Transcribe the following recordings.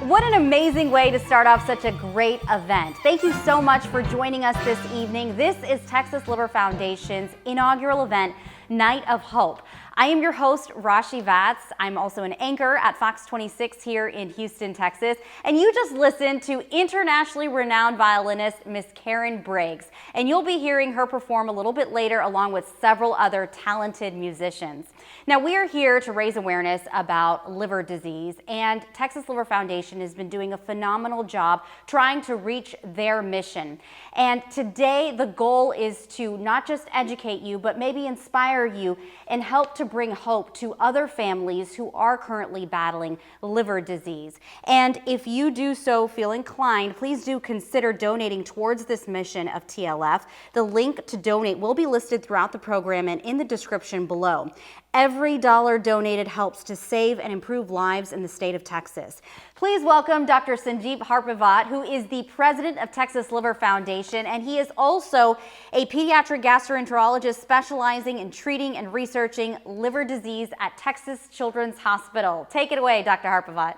What an amazing way to start off such a great event. Thank you so much for joining us this evening. This is Texas Liver Foundation's inaugural event, Night of Hope. I am your host, Rashi Vatz. I'm also an anchor at Fox 26 here in Houston, Texas. And you just listened to internationally renowned violinist Miss Karen Briggs. And you'll be hearing her perform a little bit later along with several other talented musicians. Now, we are here to raise awareness about liver disease, and Texas Liver Foundation has been doing a phenomenal job trying to reach their mission. And today, the goal is to not just educate you, but maybe inspire you and help to bring hope to other families who are currently battling liver disease. And if you do so feel inclined, please do consider donating towards this mission of TLF. The link to donate will be listed throughout the program and in the description below. Every dollar donated helps to save and improve lives in the state of Texas. Please welcome Dr. Sanjeev Harpavat, who is the president of Texas Liver Foundation, and he is also a pediatric gastroenterologist specializing in treating and researching liver disease at Texas Children's Hospital. Take it away, Dr. Harpavat.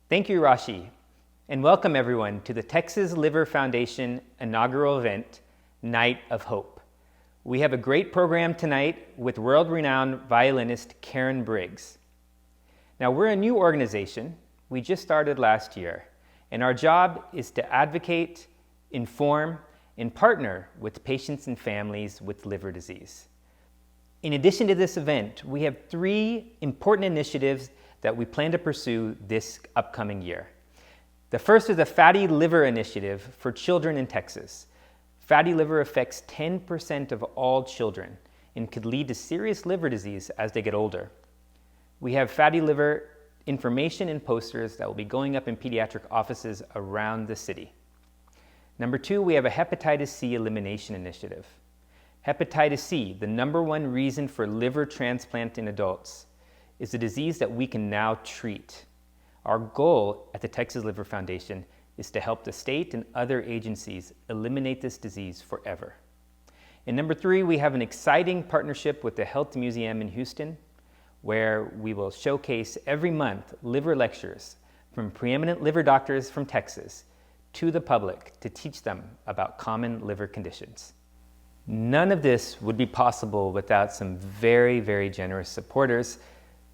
Thank you, Rashi, and welcome everyone to the Texas Liver Foundation inaugural event, Night of Hope. We have a great program tonight with world-renowned violinist Karen Briggs. Now, we're a new organization. We just started last year, and our job is to advocate, inform, and partner with patients and families with liver disease. In addition to this event, we have 3 important initiatives that we plan to pursue this upcoming year. The first is a Fatty Liver Initiative for children in Texas. Fatty liver affects 10% of all children and could lead to serious liver disease as they get older. We have fatty liver information and posters that will be going up in pediatric offices around the city. Number 2, we have a Hepatitis C Elimination Initiative. Hepatitis C, the #1 reason for liver transplant in adults, is a disease that we can now treat. Our goal at the Texas Liver Foundation is to help the state and other agencies eliminate this disease forever. And number 3, we have an exciting partnership with the Health Museum in Houston, where we will showcase every month liver lectures from preeminent liver doctors from Texas to the public to teach them about common liver conditions. None of this would be possible without some very, very generous supporters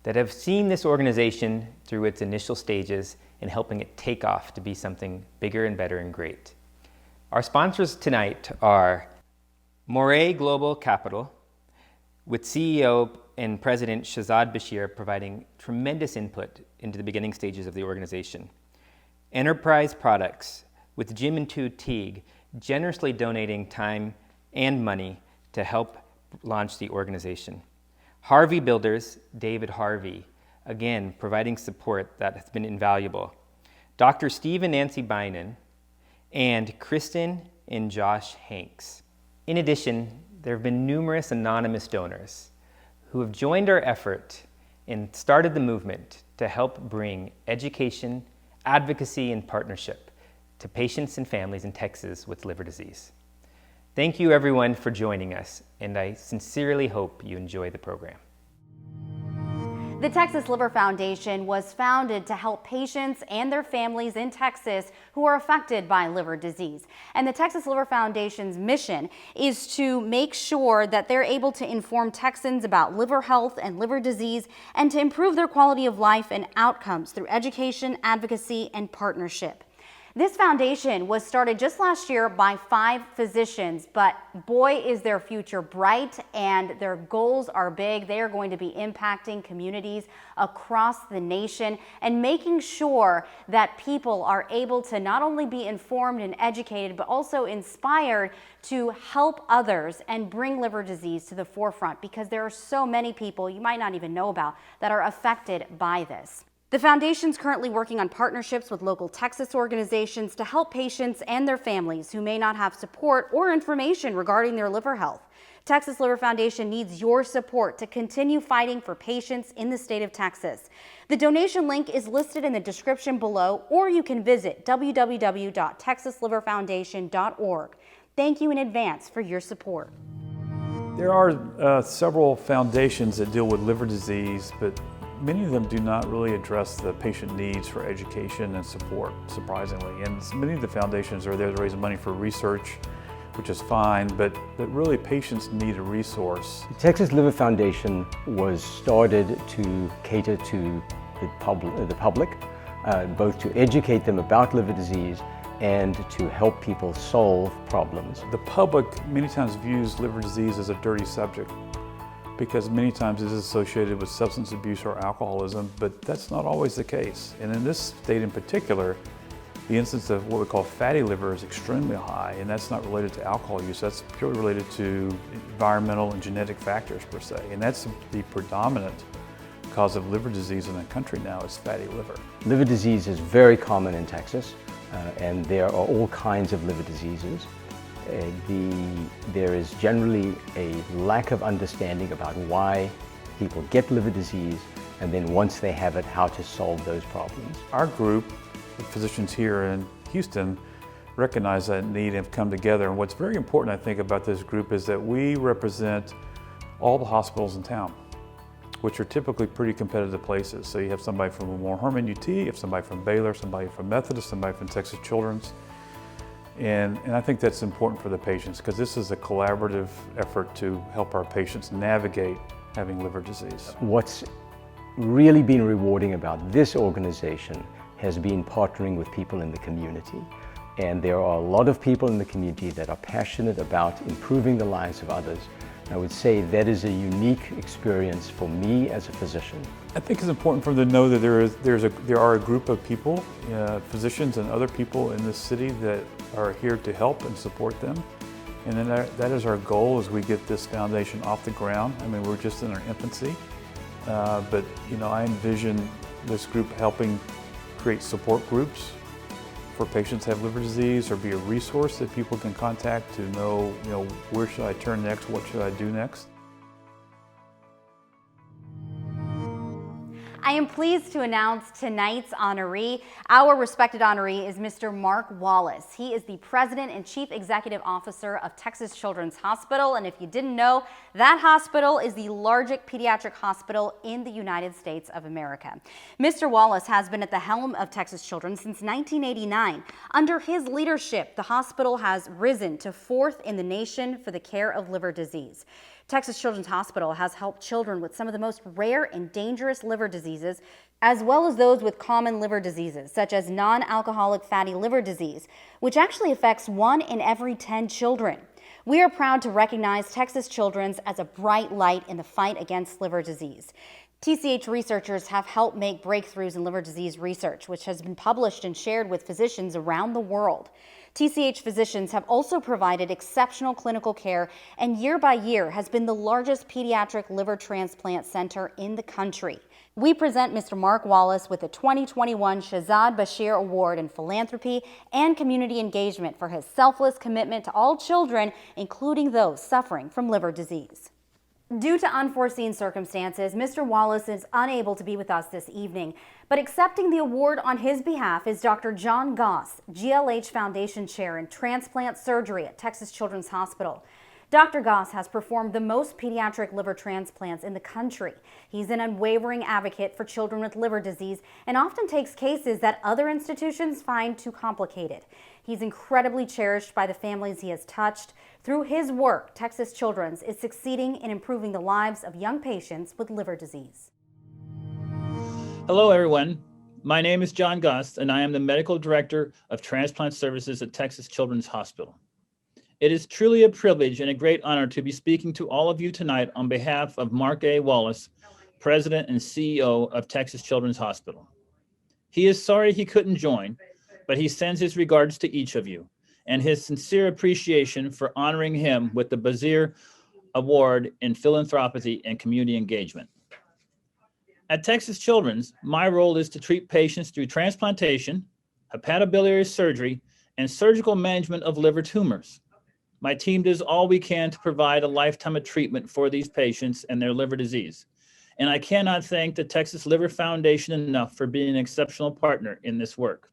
that have seen this organization through its initial stages and helping it take off to be something bigger and better and great. Our sponsors tonight are Moray Global Capital, with CEO and President Shahzad Bashir providing tremendous input into the beginning stages of the organization. Enterprise Products, with Jim and Tu Teague generously donating time and money to help launch the organization. Harvey Builders, David Harvey, again, providing support that has been invaluable. Dr. Steve and Nancy Bynan, and Kristen and Josh Hanks. In addition, there have been numerous anonymous donors who have joined our effort and started the movement to help bring education, advocacy, and partnership to patients and families in Texas with liver disease. Thank you everyone for joining us, and I sincerely hope you enjoy the program. The Texas Liver Foundation was founded to help patients and their families in Texas who are affected by liver disease. And the Texas Liver Foundation's mission is to make sure that they're able to inform Texans about liver health and liver disease and to improve their quality of life and outcomes through education, advocacy, and partnership. This foundation was started just last year by 5 physicians, but boy is their future bright and their goals are big. They are going to be impacting communities across the nation and making sure that people are able to not only be informed and educated, but also inspired to help others and bring liver disease to the forefront, because there are so many people you might not even know about that are affected by this. The foundation's currently working on partnerships with local Texas organizations to help patients and their families who may not have support or information regarding their liver health. Texas Liver Foundation needs your support to continue fighting for patients in the state of Texas. The donation link is listed in the description below, or you can visit www.texasliverfoundation.org. Thank you in advance for your support. There are several foundations that deal with liver disease, but Many of them do not really address the patient needs for education and support, surprisingly. And many of the foundations are there to raise money for research, which is fine, but really patients need a resource. The Texas Liver Foundation was started to cater to the public, both to educate them about liver disease and to help people solve problems. The public many times views liver disease as a dirty subject because many times it is associated with substance abuse or alcoholism, but that's not always the case. And in this state in particular, the incidence of what we call fatty liver is extremely high, and that's not related to alcohol use, that's purely related to environmental and genetic factors per se. And that's the predominant cause of liver disease in the country now is fatty liver. Liver disease is very common in Texas, and there are all kinds of liver diseases. There is generally a lack of understanding about why people get liver disease, and then once they have it, how to solve those problems. Our group of physicians here in Houston recognize that need and have come together. And what's very important, I think, about this group is that we represent all the hospitals in town, which are typically pretty competitive places. So you have somebody from Memorial Hermann UT, you have somebody from Baylor, somebody from Methodist, somebody from Texas Children's. And I think that's important for the patients because this is a collaborative effort to help our patients navigate having liver disease. What's really been rewarding about this organization has been partnering with people in the community. And there are a lot of people in the community that are passionate about improving the lives of others. I would say that is a unique experience for me as a physician. I think it's important for them to know that there are a group of people, physicians and other people in this city that are here to help and support them. And then that is our goal as we get this foundation off the ground. I mean, we're just in our infancy, but I envision this group helping create support groups for patients who have liver disease, or be a resource that people can contact to know, where should I turn next, what should I do next. I am pleased to announce tonight's honoree. Our respected honoree is Mr. Mark Wallace. He is the President and Chief Executive Officer of Texas Children's Hospital, and if you didn't know, that hospital is the largest pediatric hospital in the United States of America. Mr. Wallace has been at the helm of Texas Children's since 1989. Under his leadership, the hospital has risen to 4th in the nation for the care of liver disease. Texas Children's Hospital has helped children with some of the most rare and dangerous liver diseases, as well as those with common liver diseases, such as non-alcoholic fatty liver disease, which actually affects 1 in every 10 children. We are proud to recognize Texas Children's as a bright light in the fight against liver disease. TCH researchers have helped make breakthroughs in liver disease research, which has been published and shared with physicians around the world. TCH physicians have also provided exceptional clinical care and year by year has been the largest pediatric liver transplant center in the country. We present Mr. Mark Wallace with the 2021 Shahzad Bashir Award in Philanthropy and Community Engagement for his selfless commitment to all children, including those suffering from liver disease. Due to unforeseen circumstances, Mr. Wallace is unable to be with us this evening, but accepting the award on his behalf is Dr. John Goss, GLH Foundation Chair in Transplant Surgery at Texas Children's Hospital. Dr. Goss has performed the most pediatric liver transplants in the country. He's an unwavering advocate for children with liver disease and often takes cases that other institutions find too complicated. He's incredibly cherished by the families he has touched. Through his work, Texas Children's is succeeding in improving the lives of young patients with liver disease. Hello, everyone. My name is John Goss, and I am the Medical Director of Transplant Services at Texas Children's Hospital. It is truly a privilege and a great honor to be speaking to all of you tonight on behalf of Mark A. Wallace, President and CEO of Texas Children's Hospital. He is sorry he couldn't join, but he sends his regards to each of you and his sincere appreciation for honoring him with the Bashir Award in Philanthropy and Community Engagement. At Texas Children's, my role is to treat patients through transplantation, hepatobiliary surgery, and surgical management of liver tumors. My team does all we can to provide a lifetime of treatment for these patients and their liver disease. And I cannot thank the Texas Liver Foundation enough for being an exceptional partner in this work.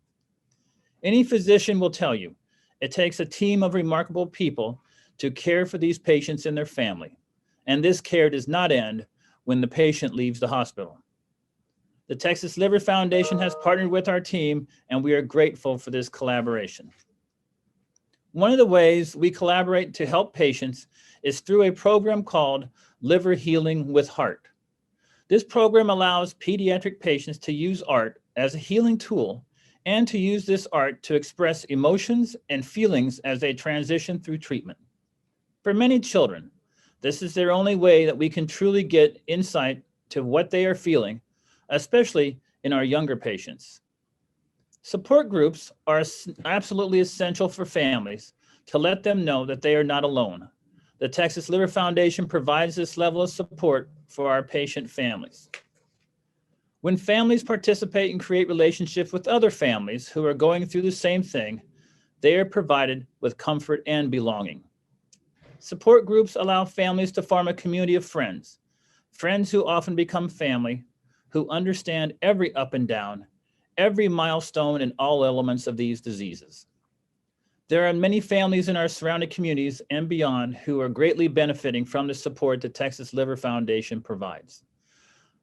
Any physician will tell you, it takes a team of remarkable people to care for these patients and their family. And this care does not end when the patient leaves the hospital. The Texas Liver Foundation has partnered with our team, and we are grateful for this collaboration. One of the ways we collaborate to help patients is through a program called Liver Healing with Heart. This program allows pediatric patients to use art as a healing tool and to use this art to express emotions and feelings as they transition through treatment. For many children, this is their only way that we can truly get insight to what they are feeling, especially in our younger patients. Support groups are absolutely essential for families to let them know that they are not alone. The Texas Liver Foundation provides this level of support for our patient families. When families participate and create relationships with other families who are going through the same thing, they are provided with comfort and belonging. Support groups allow families to form a community of friends who often become family, who understand every up and down, every milestone and all elements of these diseases. There are many families in our surrounding communities and beyond who are greatly benefiting from the support the Texas Liver Foundation provides.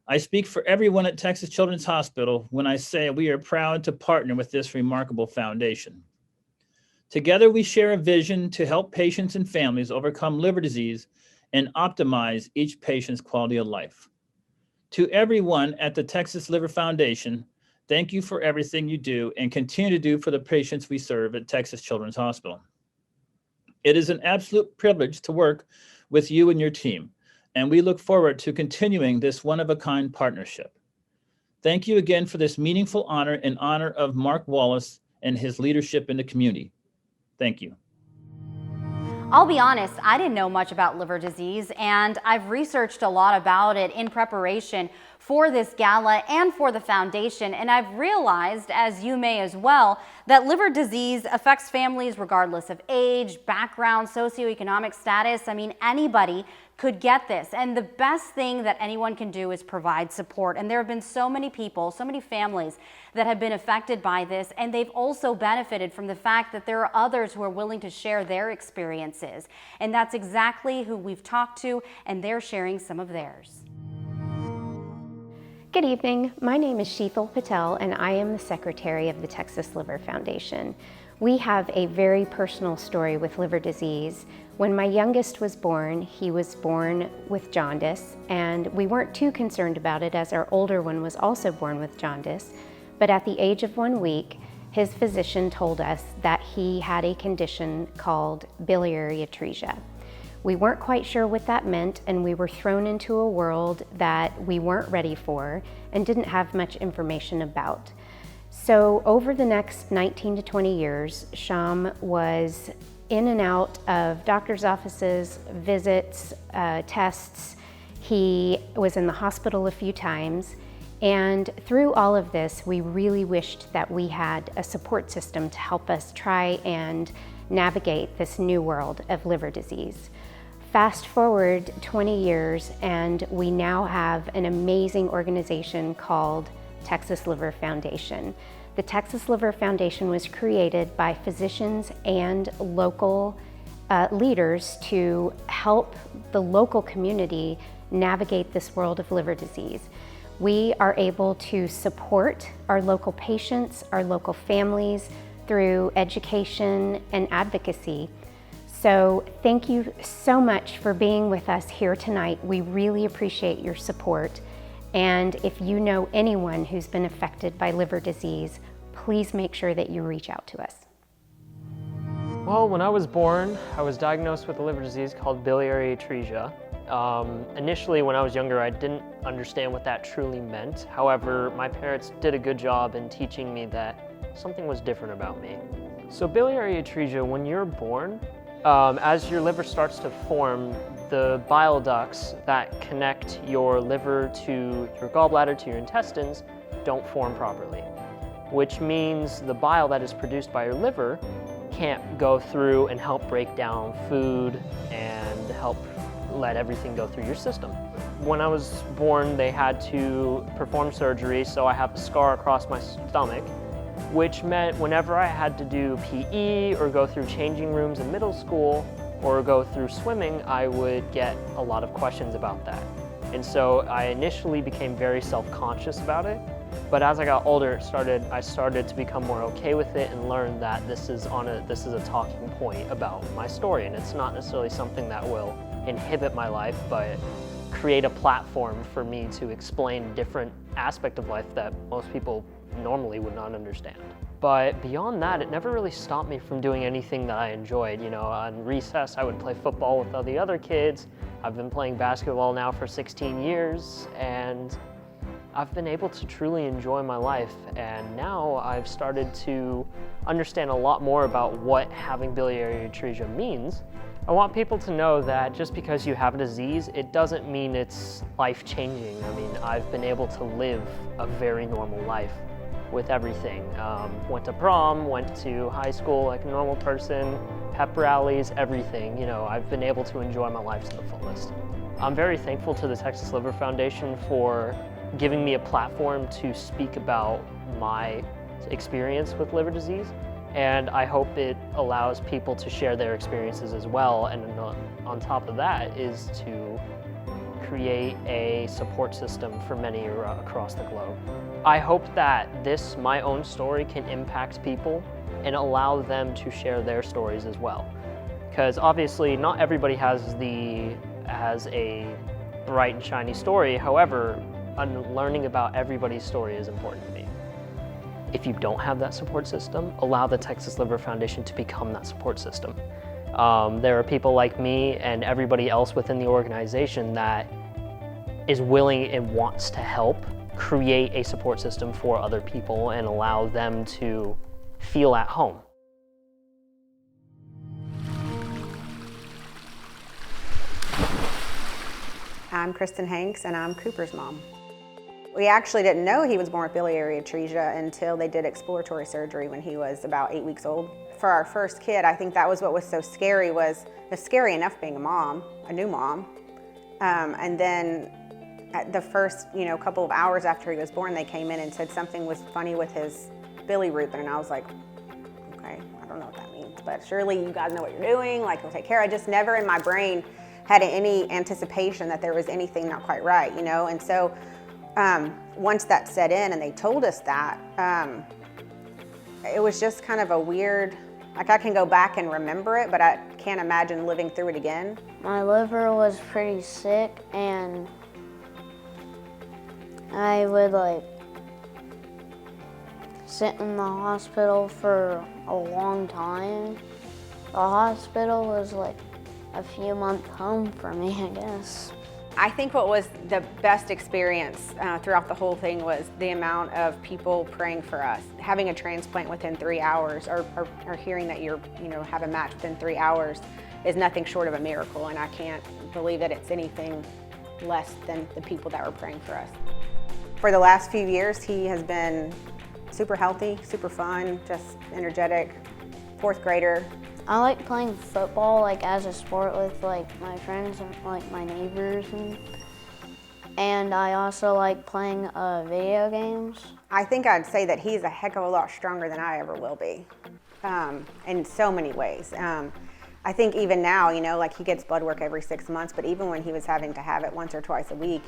I speak for everyone at Texas Children's Hospital when I say we are proud to partner with this remarkable foundation. Together, we share a vision to help patients and families overcome liver disease and optimize each patient's quality of life. To everyone at the Texas Liver Foundation, thank you for everything you do and continue to do for the patients we serve at Texas Children's Hospital. It is an absolute privilege to work with you and your team, and we look forward to continuing this one-of-a-kind partnership. Thank you again for this meaningful honor in honor of Mark Wallace and his leadership in the community. Thank you. I'll be honest, I didn't know much about liver disease, and I've researched a lot about it in preparation for this gala and for the foundation, and I've realized, as you may as well, that liver disease affects families regardless of age, background, socioeconomic status. I mean, anybody could get this, and the best thing that anyone can do is provide support. And there have been so many people, so many families that have been affected by this, and they've also benefited from the fact that there are others who are willing to share their experiences, and that's exactly who we've talked to, and they're sharing some of theirs. Good evening. My name is Sheetal Patel, and I am the secretary of the Texas Liver Foundation. We have a very personal story with liver disease. When my youngest was born, he was born with jaundice, and we weren't too concerned about it as our older one was also born with jaundice. But at the age of 1 week, his physician told us that he had a condition called biliary atresia. We weren't quite sure what that meant, and we were thrown into a world that we weren't ready for and didn't have much information about. So over the next 19 to 20 years, Sham was in and out of doctor's offices, visits, tests. He was in the hospital a few times. And through all of this, we really wished that we had a support system to help us try and navigate this new world of liver disease. Fast forward 20 years, and we now have an amazing organization called Texas Liver Foundation. The Texas Liver Foundation was created by physicians and local leaders to help the local community navigate this world of liver disease. We are able to support our local patients, our local families through education and advocacy. So thank you so much for being with us here tonight. We really appreciate your support. And if you know anyone who's been affected by liver disease, please make sure that you reach out to us. Well, when I was born, I was diagnosed with a liver disease called biliary atresia. Initially, when I was younger, I didn't understand what that truly meant. However, my parents did a good job in teaching me that something was different about me. So biliary atresia, when you're born, as your liver starts to form, the bile ducts that connect your liver to your gallbladder to your intestines don't form properly, which means the bile that is produced by your liver can't go through and help break down food and help let everything go through your system. When I was born, they had to perform surgery, so I have a scar across my stomach, which meant whenever I had to do PE or go through changing rooms in middle school or go through swimming, I would get a lot of questions about that. And so I initially became very self-conscious about it. But as I got older, I started to become more okay with it and learn that this is a talking point about my story, and it's not necessarily something that will inhibit my life, but create a platform for me to explain different aspect of life that most people normally would not understand. But beyond that, it never really stopped me from doing anything that I enjoyed. You know, on recess, I would play football with all the other kids. I've been playing basketball now for 16 years, and I've been able to truly enjoy my life. And now I've started to understand a lot more about what having biliary atresia means. I want people to know that just because you have a disease, it doesn't mean it's life-changing. I mean, I've been able to live a very normal life with everything. Went to prom, went to high school like a normal person, pep rallies, everything. You know, I've been able to enjoy my life to the fullest. I'm very thankful to the Texas Liver Foundation for giving me a platform to speak about my experience with liver disease. And I hope it allows people to share their experiences as well. And on top of that is to create a support system for many across the globe. I hope that my own story, can impact people and allow them to share their stories as well. Because obviously not everybody has a bright and shiny story. However, learning about everybody's story is important to me. If you don't have that support system, allow the Texas Liver Foundation to become that support system. There are people like me and everybody else within the organization that is willing and wants to help create a support system for other people and allow them to feel at home. I'm Kristen Hanks, and I'm Cooper's mom. We actually didn't know he was born with biliary atresia until they did exploratory surgery when he was about 8 weeks old. For our first kid, I think that was what was so scary. It's scary enough being a mom, a new mom, and then at the first, couple of hours after he was born, they came in and said something was funny with his bilirubin, and I was like, okay, I don't know what that means, but surely you guys know what you're doing, like, you'll take care. I just never in my brain had any anticipation that there was anything not quite right, and so once that set in and they told us that, it was just kind of a weird, like I can go back and remember it, but I can't imagine living through it again. My liver was pretty sick, and I would sit in the hospital for a long time. The hospital was a few months home for me, I guess. I think what was the best experience throughout the whole thing was the amount of people praying for us. Having a transplant within 3 hours, or hearing that you're, have a match within 3 hours is nothing short of a miracle, and I can't believe that it's anything less than the people that were praying for us. For the last few years, he has been super healthy, super fun, just energetic, 4th grader. I like playing football as a sport with my friends and my neighbors, and I also like playing video games. I think I'd say that he's a heck of a lot stronger than I ever will be, in so many ways. I think even now, he gets blood work every 6 months, but even when he was having to have it once or twice a week,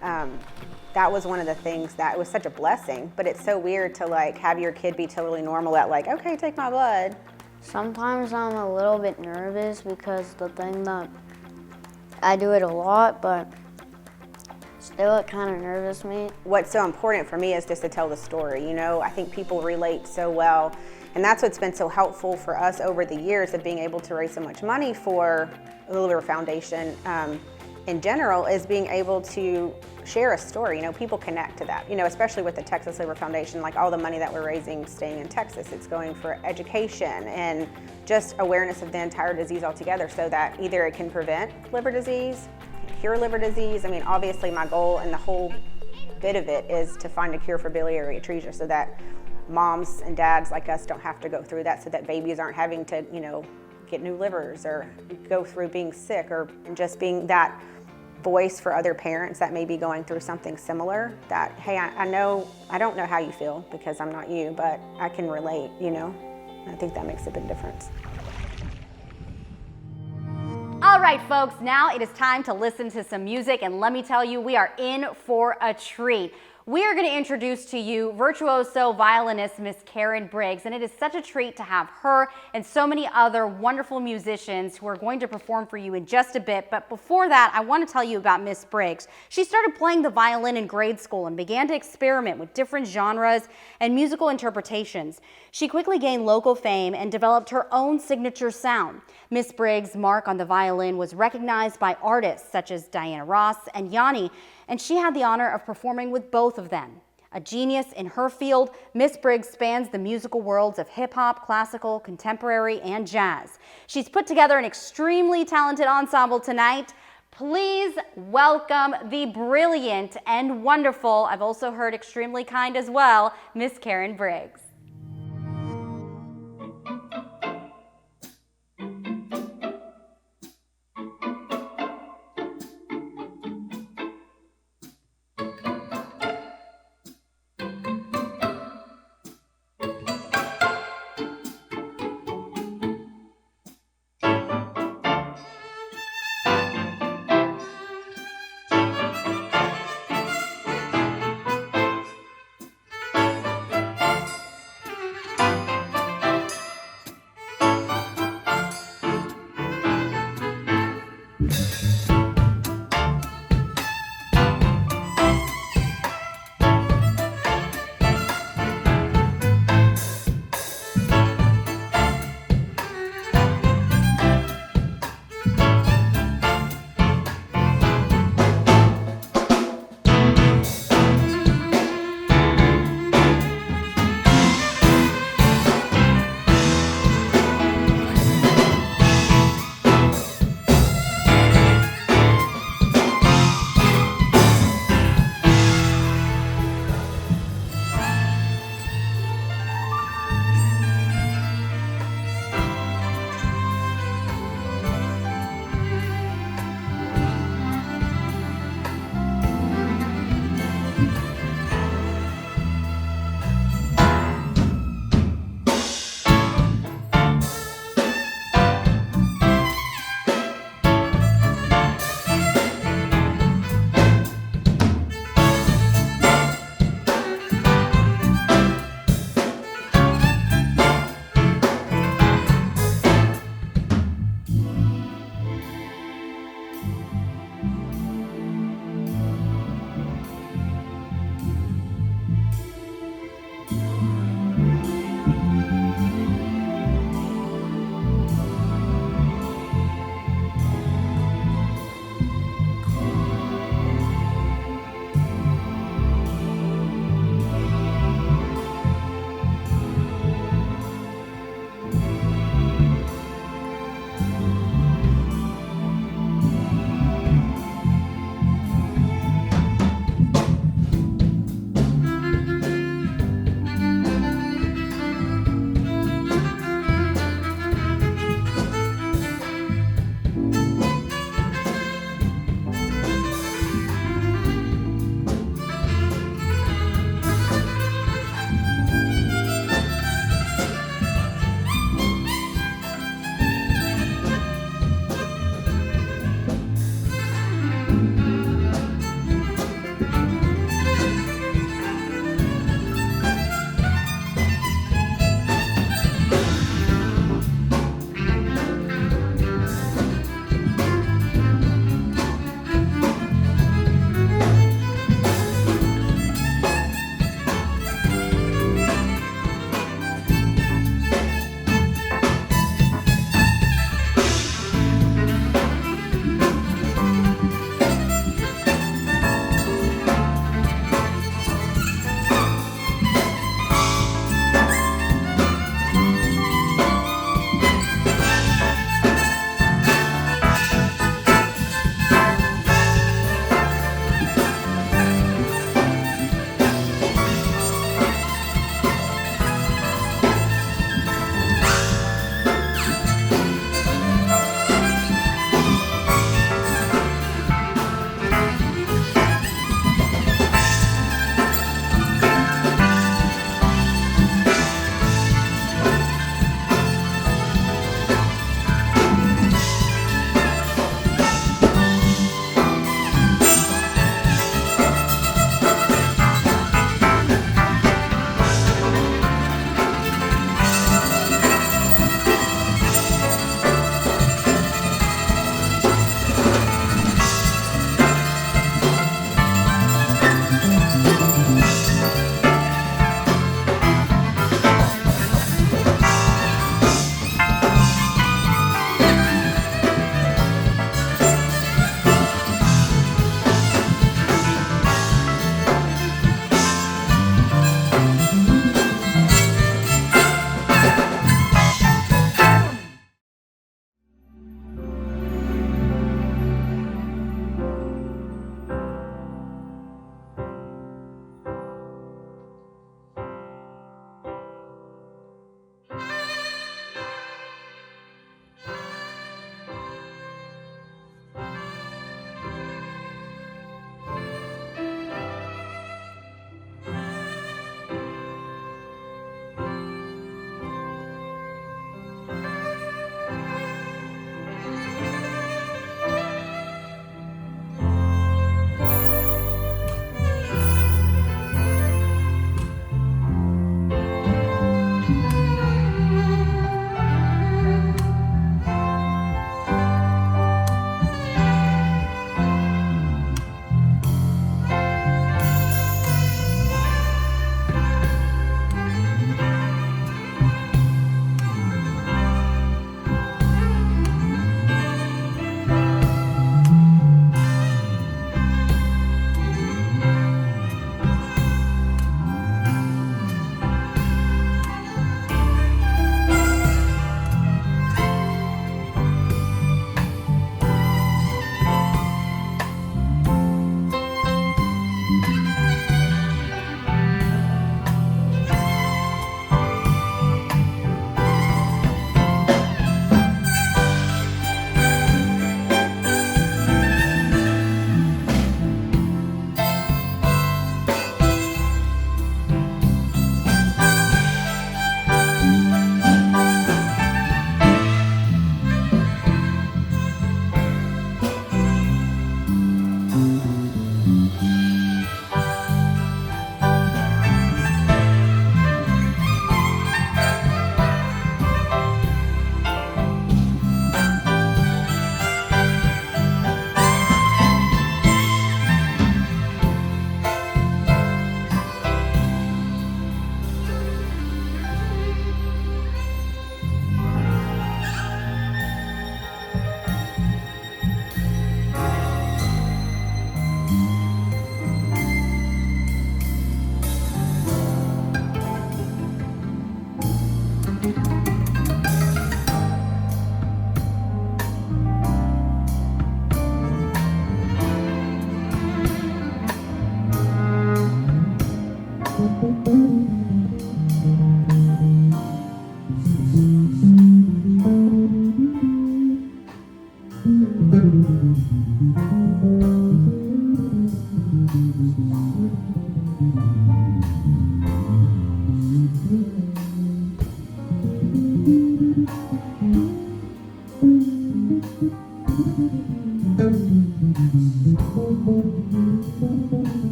that was one of the things that it was such a blessing, but it's so weird to have your kid be totally normal at okay, take my blood. Sometimes I'm a little bit nervous because the thing that I do it a lot, but still it kind of nervous me. What's so important for me is just to tell the story, I think people relate so well, and that's what's been so helpful for us over the years of being able to raise so much money for the Liver Foundation in general, is being able to share a story. People connect to that, especially with the Texas Liver Foundation, all the money that we're raising staying in Texas, it's going for education and just awareness of the entire disease altogether, so that either it can prevent liver disease, cure liver disease. I mean, obviously my goal and the whole bit of it is to find a cure for biliary atresia, so that moms and dads like us don't have to go through that, so that babies aren't having to, get new livers or go through being sick, or just being that voice for other parents that may be going through something similar, that, hey, I don't know how you feel because I'm not you, but I can relate, I think that makes a big difference. All right, folks, now it is time to listen to some music, and let me tell you, we are in for a treat. We are going to introduce to you virtuoso violinist Miss Karen Briggs, and it is such a treat to have her and so many other wonderful musicians who are going to perform for you in just a bit. But before that, I want to tell you about Miss Briggs. She started playing the violin in grade school and began to experiment with different genres and musical interpretations. She quickly gained local fame and developed her own signature sound. Miss Briggs' mark on the violin was recognized by artists such as Diana Ross and Yanni, and she had the honor of performing with both of them. A genius in her field, Miss Briggs spans the musical worlds of hip-hop, classical, contemporary, and jazz. She's put together an extremely talented ensemble tonight. Please welcome the brilliant and wonderful, I've also heard extremely kind as well, Miss Karen Briggs.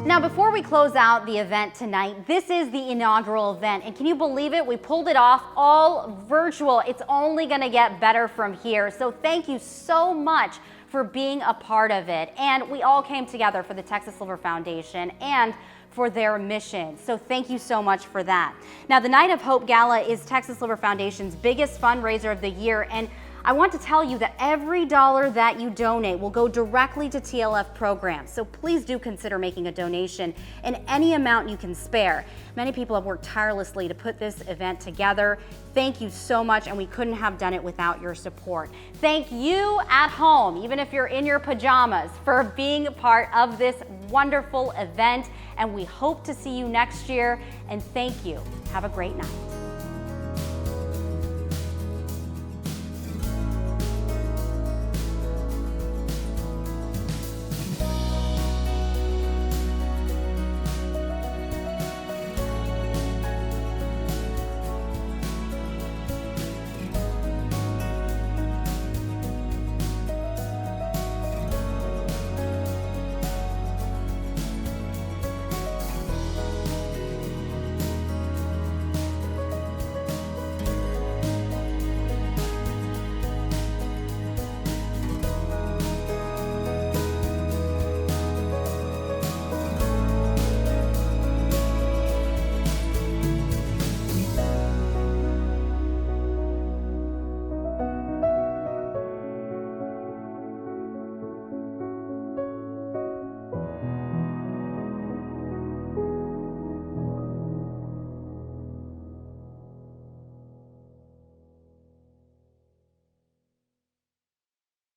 Now, before we close out the event tonight, this is the inaugural event, and can you believe it? We pulled it off all virtual. It's only gonna get better from here. So thank you so much for being a part of it. And we all came together for the Texas Liver Foundation and for their mission. So thank you so much for that. Now, the Night of Hope Gala is Texas Liver Foundation's biggest fundraiser of the year, and I want to tell you that every dollar that you donate will go directly to TLF programs. So please do consider making a donation in any amount you can spare. Many people have worked tirelessly to put this event together. Thank you so much, and we couldn't have done it without your support. Thank you at home, even if you're in your pajamas, for being a part of this wonderful event, and we hope to see you next year. And thank you. Have a great night.